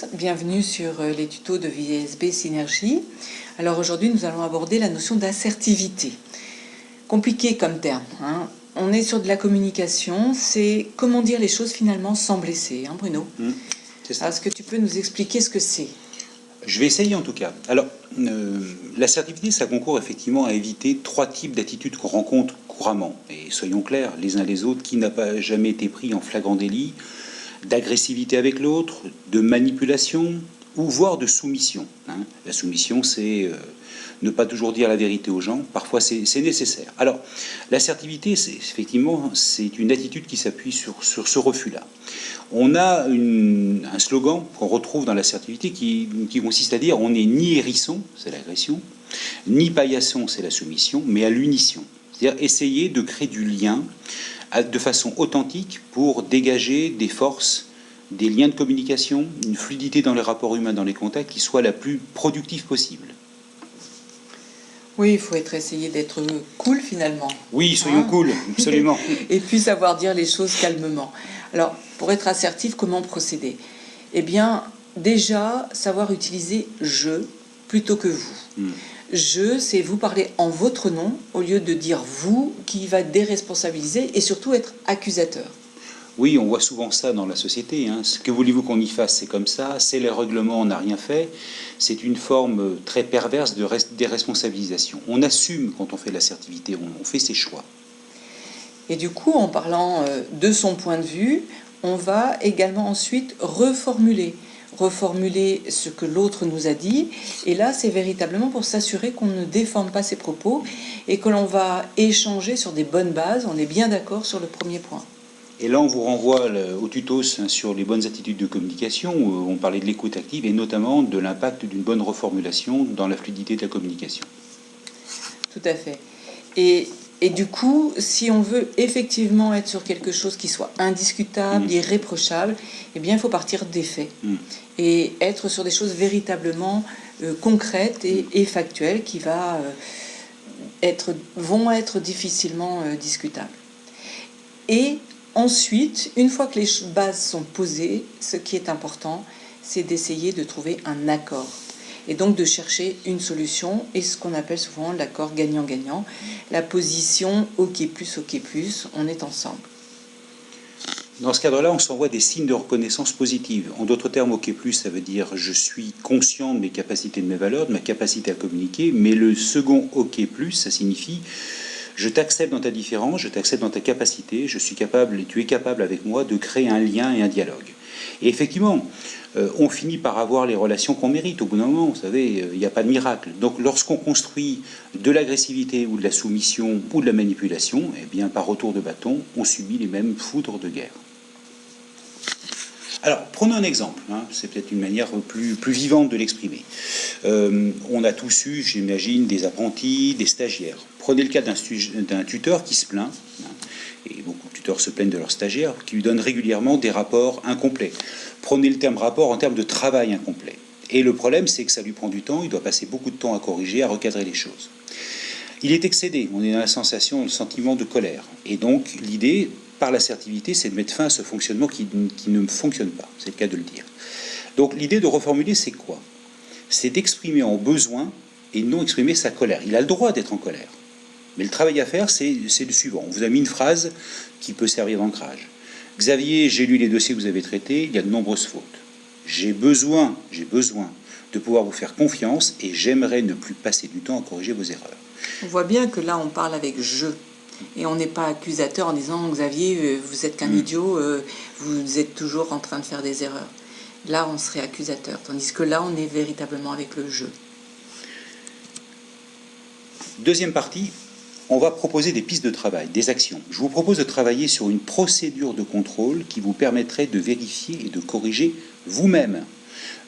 tous, bienvenue sur les tutos de VSB Synergie. Alors aujourd'hui nous allons aborder la notion d'assertivité. Compliqué comme terme, hein. On est sur de la communication, c'est comment dire les choses finalement sans blesser, hein Bruno? C'est ça. Est-ce que tu peux nous expliquer ce que c'est? Je vais essayer en tout cas. Alors, l'assertivité, ça concourt effectivement à éviter trois types d'attitudes qu'on rencontre couramment. Et soyons clairs, les uns les autres, qui n'a pas jamais été pris en flagrant délit d'agressivité avec l'autre, de manipulation ou voire de soumission, hein. La soumission, c'est ne pas toujours dire la vérité aux gens. Parfois, c'est nécessaire. Alors, l'assertivité, c'est une attitude qui s'appuie sur ce refus-là. On a un slogan qu'on retrouve dans l'assertivité qui consiste à dire on n'est ni hérisson, c'est l'agression, ni paillasson, c'est la soumission, mais à l'unisson. C'est-à-dire essayer de créer du lien de façon authentique pour dégager des forces, des liens de communication, une fluidité dans les rapports humains, dans les contacts, qui soit la plus productive possible. Oui, il faut essayer d'être cool finalement. Oui, soyons cool, absolument. Et puis savoir dire les choses calmement. Alors, pour être assertif, comment procéder? Eh bien, déjà, savoir utiliser « je » plutôt que « vous ». Je, c'est vous parler en votre nom au lieu de dire vous, qui va déresponsabiliser et surtout être accusateur. Oui, on voit souvent ça dans la société, hein. Ce que voulez-vous qu'on y fasse, c'est comme ça, c'est les règlements, on n'a rien fait. C'est une forme très perverse de déresponsabilisation. On assume quand on fait de l'assertivité, on fait ses choix. Et du coup, en parlant de son point de vue, on va également ensuite reformuler ce que l'autre nous a dit. Et là, c'est véritablement pour s'assurer qu'on ne déforme pas ses propos et que l'on va échanger sur des bonnes bases. On est bien d'accord sur le premier point. Et là, on vous renvoie au tutos sur les bonnes attitudes de communication, où on parlait de l'écoute active et notamment de l'impact d'une bonne reformulation dans la fluidité de la communication. Tout à fait. Et du coup, si on veut effectivement être sur quelque chose qui soit indiscutable, irréprochable, eh bien, il faut partir des faits et être sur des choses véritablement concrètes et factuelles qui vont être difficilement discutables. Et ensuite, une fois que les bases sont posées, ce qui est important, c'est d'essayer de trouver un accord. Et donc de chercher une solution, et ce qu'on appelle souvent l'accord gagnant-gagnant, la position OK+, on est ensemble. Dans ce cadre-là, on s'envoie des signes de reconnaissance positive. En d'autres termes, OK+, ça veut dire je suis conscient de mes capacités, de mes valeurs, de ma capacité à communiquer, mais le second OK+, ça signifie je t'accepte dans ta différence, je t'accepte dans ta capacité, je suis capable et tu es capable avec moi de créer un lien et un dialogue. Et effectivement, on finit par avoir les relations qu'on mérite. Au bout d'un moment, vous savez, il n'y a pas de miracle. Donc lorsqu'on construit de l'agressivité ou de la soumission ou de la manipulation, eh bien par retour de bâton, on subit les mêmes foudres de guerre. Alors, prenons un exemple, hein, c'est peut-être une manière plus vivante de l'exprimer. On a tous eu, j'imagine, des apprentis, des stagiaires. Prenez le cas d'un tuteur qui se plaint, hein, et beaucoup de tuteurs se plaignent de leurs stagiaires, qui lui donnent régulièrement des rapports incomplets. Prenez le terme rapport en termes de travail incomplet. Et le problème, c'est que ça lui prend du temps, il doit passer beaucoup de temps à corriger, à recadrer les choses. Il est excédé, on est dans la sensation, le sentiment de colère. Et donc, l'idée, par l'assertivité, c'est de mettre fin à ce fonctionnement qui ne fonctionne pas, c'est le cas de le dire. Donc, l'idée de reformuler, c'est quoi? C'est d'exprimer en besoin et non exprimer sa colère. Il a le droit d'être en colère. Mais le travail à faire, c'est le suivant. On vous a mis une phrase qui peut servir d'ancrage. Xavier, j'ai lu les dossiers que vous avez traités, il y a de nombreuses fautes. J'ai besoin de pouvoir vous faire confiance et j'aimerais ne plus passer du temps à corriger vos erreurs. On voit bien que là, on parle avec « je ». Et on n'est pas accusateur en disant « Xavier, vous êtes qu'un idiot, vous êtes toujours en train de faire des erreurs ». Là, on serait accusateur, tandis que là, on est véritablement avec le « je ». Deuxième partie, on va proposer des pistes de travail, des actions. Je vous propose de travailler sur une procédure de contrôle qui vous permettrait de vérifier et de corriger vous-même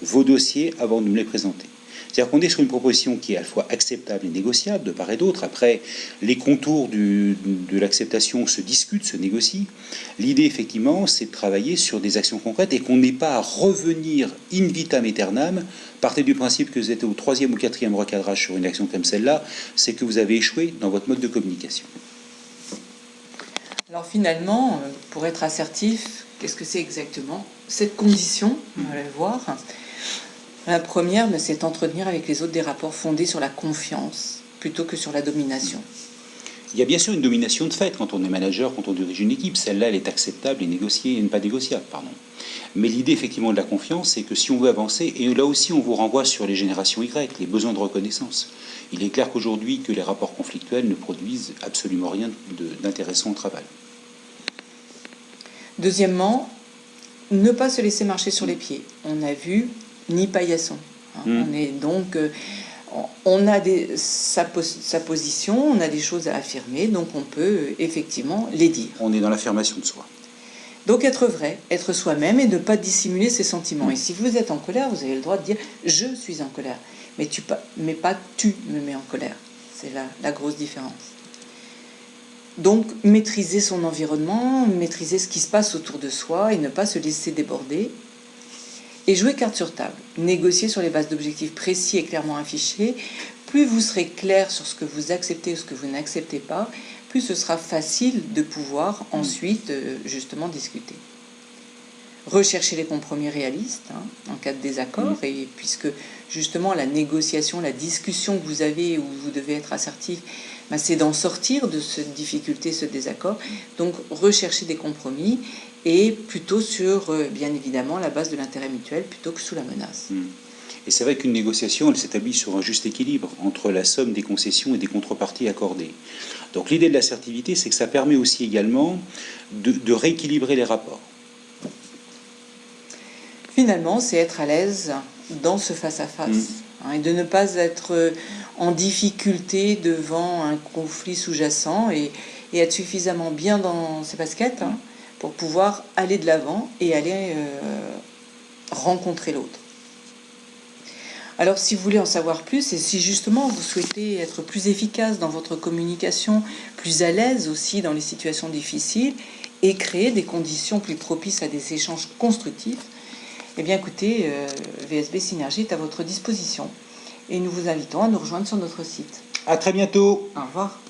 vos dossiers avant de me les présenter. C'est-à-dire qu'on est sur une proposition qui est à la fois acceptable et négociable de part et d'autre. Après, les contours de l'acceptation se discutent, se négocient. L'idée, effectivement, c'est de travailler sur des actions concrètes et qu'on n'ait pas à revenir in vitam aeternam. Partez du principe que vous êtes au 3e ou 4e recadrage sur une action comme celle-là, c'est que vous avez échoué dans votre mode de communication. Alors finalement, pour être assertif, qu'est-ce que c'est exactement ? cette condition, on va le voir. La première, c'est entretenir avec les autres des rapports fondés sur la confiance plutôt que sur la domination. Il y a bien sûr une domination de fait quand on est manager, quand on dirige une équipe. Celle-là, elle est acceptable et négociée, et pas négociable, pardon. Mais l'idée, effectivement, de la confiance, c'est que si on veut avancer, et là aussi, on vous renvoie sur les générations Y, les besoins de reconnaissance. Il est clair qu'aujourd'hui, que les rapports conflictuels ne produisent absolument rien d'intéressant au travail. Deuxièmement, ne pas se laisser marcher sur les pieds. On a vu ni paillasson. On est donc... on a sa position, on a des choses à affirmer, donc on peut effectivement les dire. On est dans l'affirmation de soi. Donc être vrai, être soi-même et ne pas dissimuler ses sentiments. Et si vous êtes en colère, vous avez le droit de dire « je suis en colère », mais pas « tu me mets en colère ». C'est la grosse différence. Donc maîtriser son environnement, maîtriser ce qui se passe autour de soi et ne pas se laisser déborder. Et jouer carte sur table, négocier sur les bases d'objectifs précis et clairement affichés. Plus vous serez clair sur ce que vous acceptez ou ce que vous n'acceptez pas, plus ce sera facile de pouvoir ensuite justement discuter. Rechercher les compromis réalistes en cas de désaccord, et puisque justement la négociation, la discussion que vous avez où vous devez être assertif, c'est d'en sortir de cette difficulté, ce désaccord. Donc rechercher des compromis et plutôt sur, bien évidemment, la base de l'intérêt mutuel plutôt que sous la menace. Et c'est vrai qu'une négociation, elle s'établit sur un juste équilibre entre la somme des concessions et des contreparties accordées. Donc l'idée de l'assertivité, c'est que ça permet aussi également de rééquilibrer les rapports. Finalement, c'est être à l'aise dans ce face-à-face et de ne pas être en difficulté devant un conflit sous-jacent et être suffisamment bien dans ses baskets pour pouvoir aller de l'avant et aller rencontrer l'autre. Alors si vous voulez en savoir plus et si justement vous souhaitez être plus efficace dans votre communication, plus à l'aise aussi dans les situations difficiles et créer des conditions plus propices à des échanges constructifs, eh bien écoutez, VSB Synergie est à votre disposition et nous vous invitons à nous rejoindre sur notre site. À très bientôt. Au revoir.